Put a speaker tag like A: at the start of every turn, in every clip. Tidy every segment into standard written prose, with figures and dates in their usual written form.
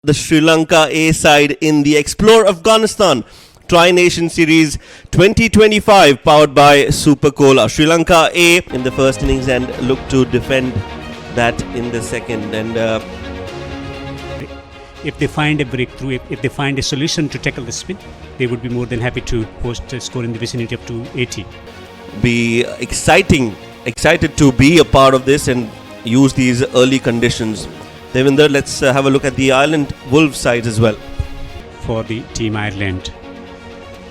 A: the Sri Lanka A side in the Explore Afghanistan Tri-Nation Series 2025 powered by Super Cola. Sri Lanka A in the first innings and look to defend that in the second. And
B: if they find a breakthrough, if they find a solution to tackle the spin, they would be more than happy to post a score in the vicinity of 280.
A: Be excited to be a part of this and use these early conditions. Devinder, let's have a look at the Ireland Wolves sides as well.
B: For the Team Ireland,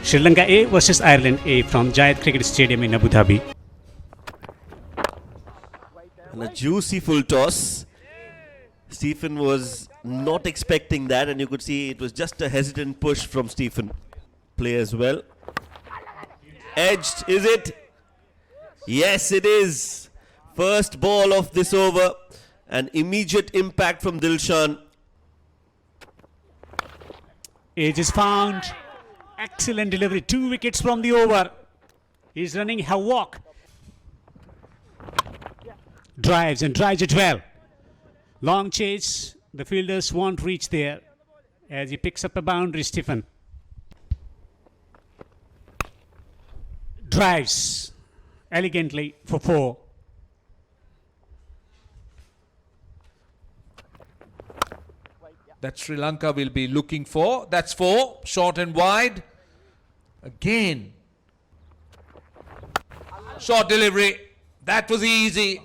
B: Sri Lanka A versus Ireland A from Jayed Cricket Stadium in Abu Dhabi.
A: And a juicy full toss. Stephen was not expecting that, and you could see it was just a hesitant push from Stephen. Play as well. Edged, is it? Yes, it is. First ball of this over. An immediate impact from Dilshan.
B: Edge is found. Excellent delivery. 2 wickets from the over. He's running havoc. Drives and drives it well. Long chase. The fielders won't reach there as he picks up a boundary, Stephen. Drives elegantly for 4.
C: That Sri Lanka will be looking for. That's 4. Short and wide. Again. Short delivery. That was easy.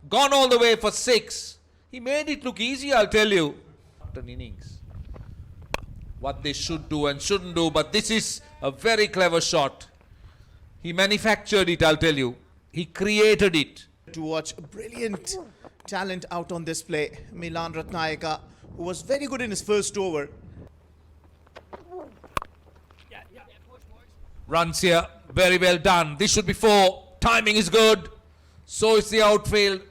C: Gone all the way for 6. He made it look easy, I'll tell you. An innings. What they should do and shouldn't do, but this is a very clever shot. He manufactured it, I'll tell you. He created it.
D: To watch brilliant talent out on display. Milan Ratnayaka, who was very good in his first over.
C: Runs here. Very well done. This should be 4. Timing is good. So is the outfield.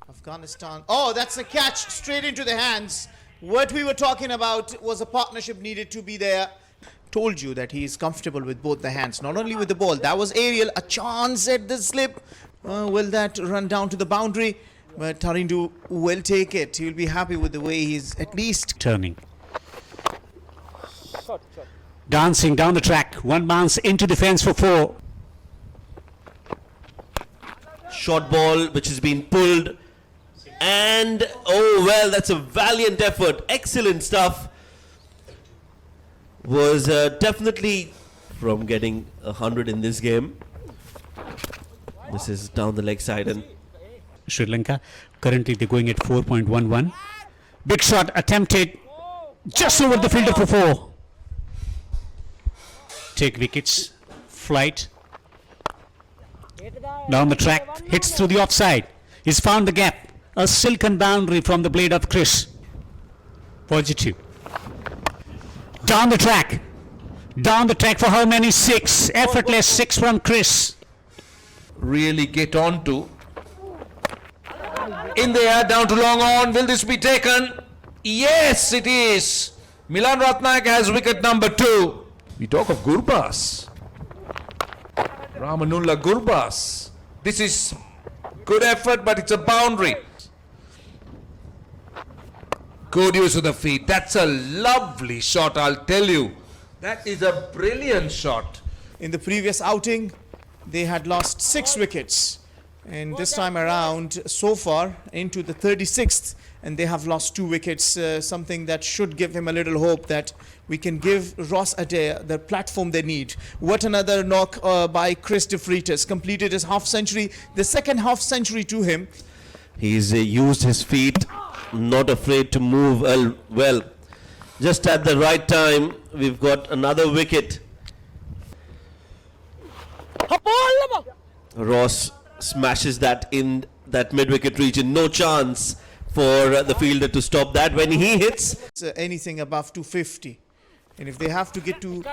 D: Afghanistan. Oh, that's a catch straight into the hands. What we were talking about was a partnership needed to be there. Told you that he is comfortable with both the hands, not only with the ball. That was aerial, a chance at the slip. Will that run down to the boundary? But Tarindu will take it. He will be happy with the way he's at least
B: Turning. Dancing down the track. 1 bounce into the fence for 4.
A: Short ball which has been pulled. And oh well, that's a valiant effort. Excellent stuff. Was definitely from getting 100 in this game. This is down the leg side, and
B: Sri Lanka currently they're going at 4.11. Big shot attempted just over the fielder for 4. Take wickets. Flight down the track, hits through the offside. He's found the gap. A silken boundary from the blade of Chris. Positive. Down the track. Down the track for how many? 6. Effortless 6 from Chris.
C: Really get on to. In the air, down to long on. Will this be taken? Yes, it is. Milan Ratnayaka has wicket number 2. We talk of Gurbas. Ramanulla Gurbas. This is good effort, but it's a boundary. Good use of the feet. That's a lovely shot, I'll tell you. That is a brilliant shot.
D: in the previous outing. They had lost 6 wickets. And this time around, so far, into the 36th, and they have lost 2 wickets, something that should give him a little hope that we can give Ross Adair the platform they need. What another knock by Chris de Freitas, completed his half-century, the second half-century to him.
A: He's used his feet, not afraid to move well. Just at the right time, we've got another wicket. Ross smashes that in that mid-wicket region. No chance for the fielder to stop that when he hits.
D: Anything above 250. And if they have to get to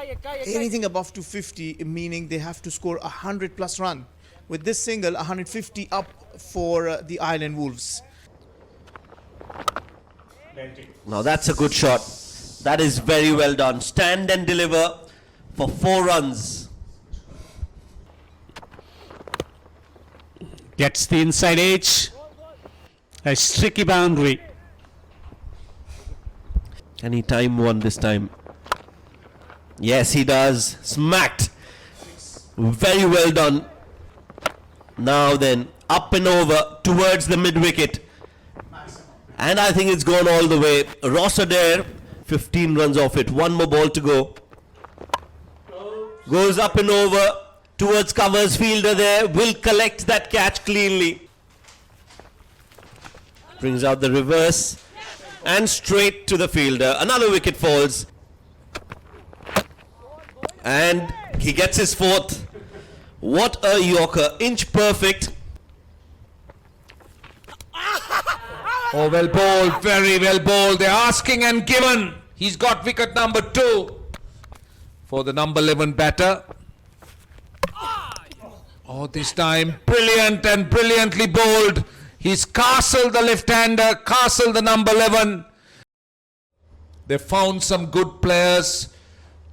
D: anything above 250, meaning they have to score 100 plus run. With this single, 150 up for the Ireland Wolves.
A: Now that's a good shot. That is very well done. Stand and deliver for 4 runs.
B: Gets the inside edge. A streaky boundary.
A: Can he time one this time? Yes, he does. Smacked. Very well done. Now then, up and over towards the mid-wicket. And I think it's gone all the way. Ross Adair, 15 runs off it. One more ball to go. Goes up and over towards covers. Fielder there will collect that catch cleanly. Brings out the reverse and straight to the fielder. Another wicket falls. And he gets his fourth. What a Yorker. Inch perfect.
C: Oh, well bowled, very well bowled. They're asking and given. He's got wicket number 2 for the number 11 batter. Oh, this time brilliant and brilliantly bowled. He's castled the left-hander, castled the number 11. They found some good players.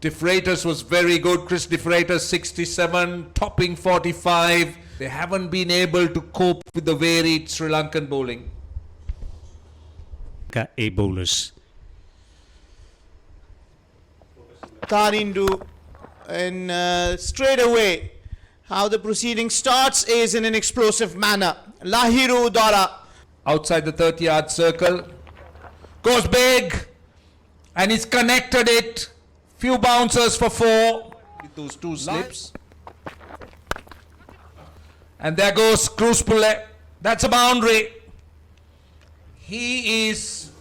C: DeFreitas was very good. Chris DeFreitas 67, topping 45. They haven't been able to cope with the varied Sri Lankan bowling.
B: Lanka A bowlers.
D: Tarindu, and straight away how the proceeding starts is in an explosive manner. Lahiru Dara.
C: Outside the 30-yard circle. Goes big. And he's connected it. Few bouncers for 4. With those 2 slips. And there goes Kruspule. That's a boundary. He is...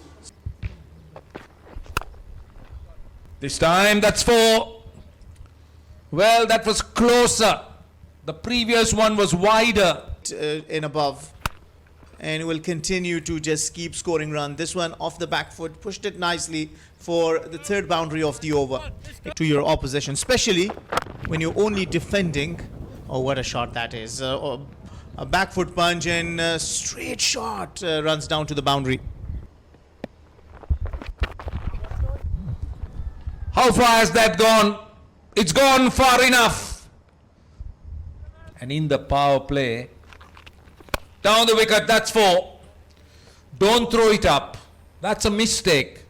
C: This time that's 4. Well, that was closer. The previous one was wider.
D: In above, and will continue to just keep scoring run. This one off the back foot, pushed it nicely for the 3rd boundary of the over to your opposition, especially when you're only defending. Oh, what a shot that is. A back foot punch and straight shot runs down to the boundary.
C: How far has that gone? It's gone far enough. And in the power play, down the wicket, that's 4. Don't throw it up. That's a mistake.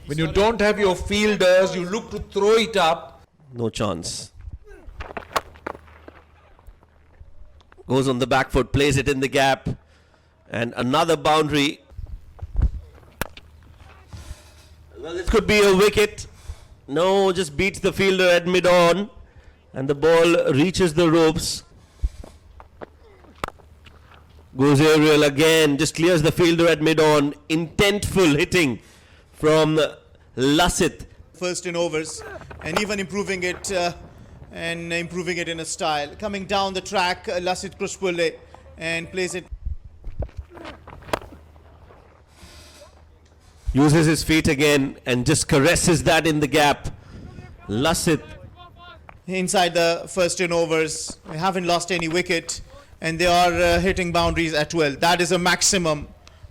C: When you don't have your fielders, you look to throw it up.
A: No chance. Goes on the back foot, plays it in the gap. And another boundary. Well, this could be a wicket. No, just beats the fielder at mid-on. And the ball reaches the ropes. Goes aerial again, just clears the fielder at mid-on. Intentful hitting from Lasith.
D: First in overs, and even improving it in a style. Coming down the track, Lasith Kruspule, and plays it.
A: Uses his feet again and just caresses that in the gap. Lasith.
D: Inside the first in overs, they haven't lost any wicket. And they are hitting boundaries at 12. That is a maximum.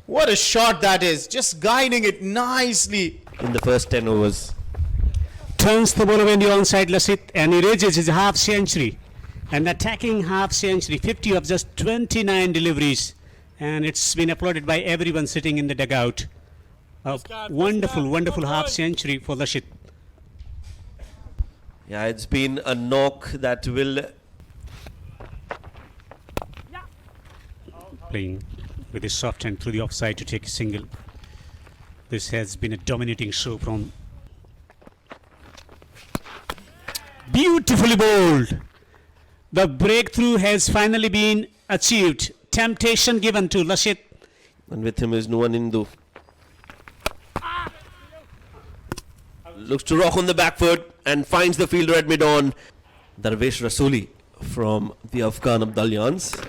D: What a shot that is. Just guiding it nicely.
A: In the first 10 overs.
B: Turns the ball away on the onside Lasith and erases his half century. An attacking half century. 50 of just 29 deliveries. And it's been applauded by everyone sitting in the dugout. A wonderful, wonderful half century for Lasith.
A: Yeah, it's been a knock that will...
B: Playing with his soft hand through the offside to take a single. This has been a dominating show from... Beautifully bowled. The breakthrough has finally been achieved. Temptation given to Lasith.
A: And with him is Nuwan Indu. Looks to rock on the back foot and finds the fielder at mid-on. Darvesh Rasuli from the Afghan Abdalyans.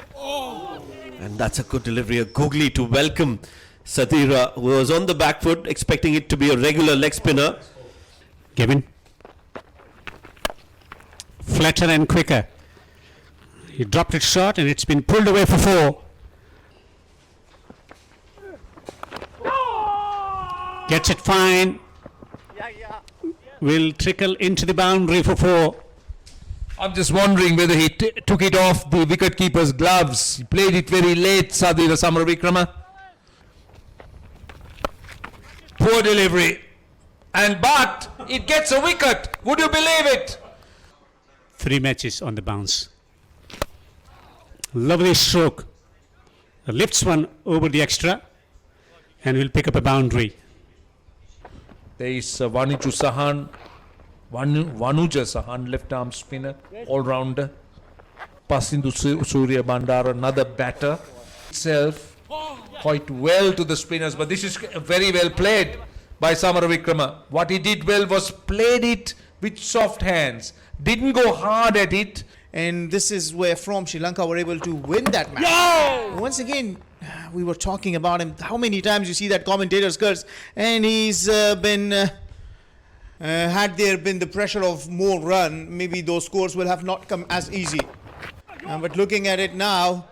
A: And that's a good delivery, a googly to welcome Sadira, who was on the back foot, expecting it to be a regular leg spinner.
B: Kevin. Flatter and quicker. He dropped it short and it's been pulled away for 4. Gets it fine. Will trickle into the boundary for 4.
C: I'm just wondering whether he took it off the wicketkeeper's gloves. He played it very late, Sadira Samaravikrama. Poor delivery. But it gets a wicket. Would you believe it?
B: 3 matches on the bounce. Lovely stroke. Lifts one over the extra and will pick up a boundary.
C: There is Vanuja Sahan, left arm spinner, all rounder. Passing to Surya Bandara, another batter. Itself quite well to the spinners, but this is very well played by Samara Wickrama. What he did well was played it with soft hands, didn't go hard at it.
D: And this is where from Sri Lanka were able to win that match. Once again, we were talking about him. How many times you see that commentator's curse, and he's been had there been the pressure of more run, maybe those scores will have not come as easy. But looking at it now,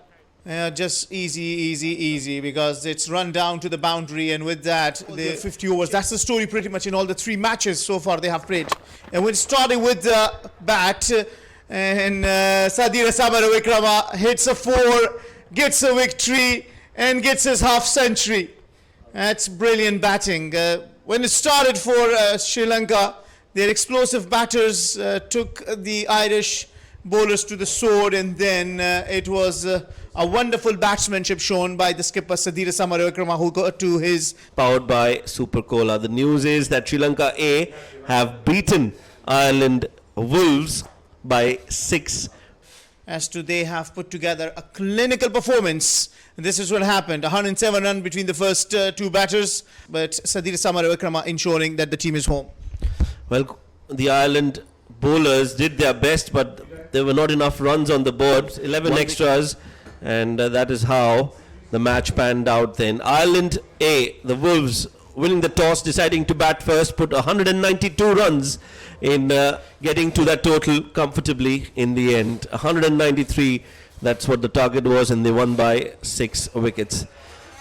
D: just easy, because it's run down to the boundary, and with that, the 50 overs. That's the story pretty much in all the 3 matches so far they have played. And we're starting with the bat, and Sadira Samara Wickrama hits a 4, gets a victory, and gets his half century. That's brilliant batting. When it started for Sri Lanka, their explosive batters took the Irish bowlers to the sword, and then it was a wonderful batsmanship shown by the skipper Sadira Samara Wickrama, who got to his...
A: Powered by Super Cola. The news is that Sri Lanka A have beaten Ireland Wolves by 6.
D: As to they have put together a clinical performance. This is what happened. 107 runs between the first 2 batters, but Sadira Samara Wickrama ensuring that the team is home.
A: Well, the Ireland bowlers did their best, but there were not enough runs on the board. 11 extras, and that is how the match panned out then. Ireland A, the Wolves, winning the toss, deciding to bat first, put 192 runs in getting to that total comfortably in the end. 193, that's what the target was, and they won by 6 wickets.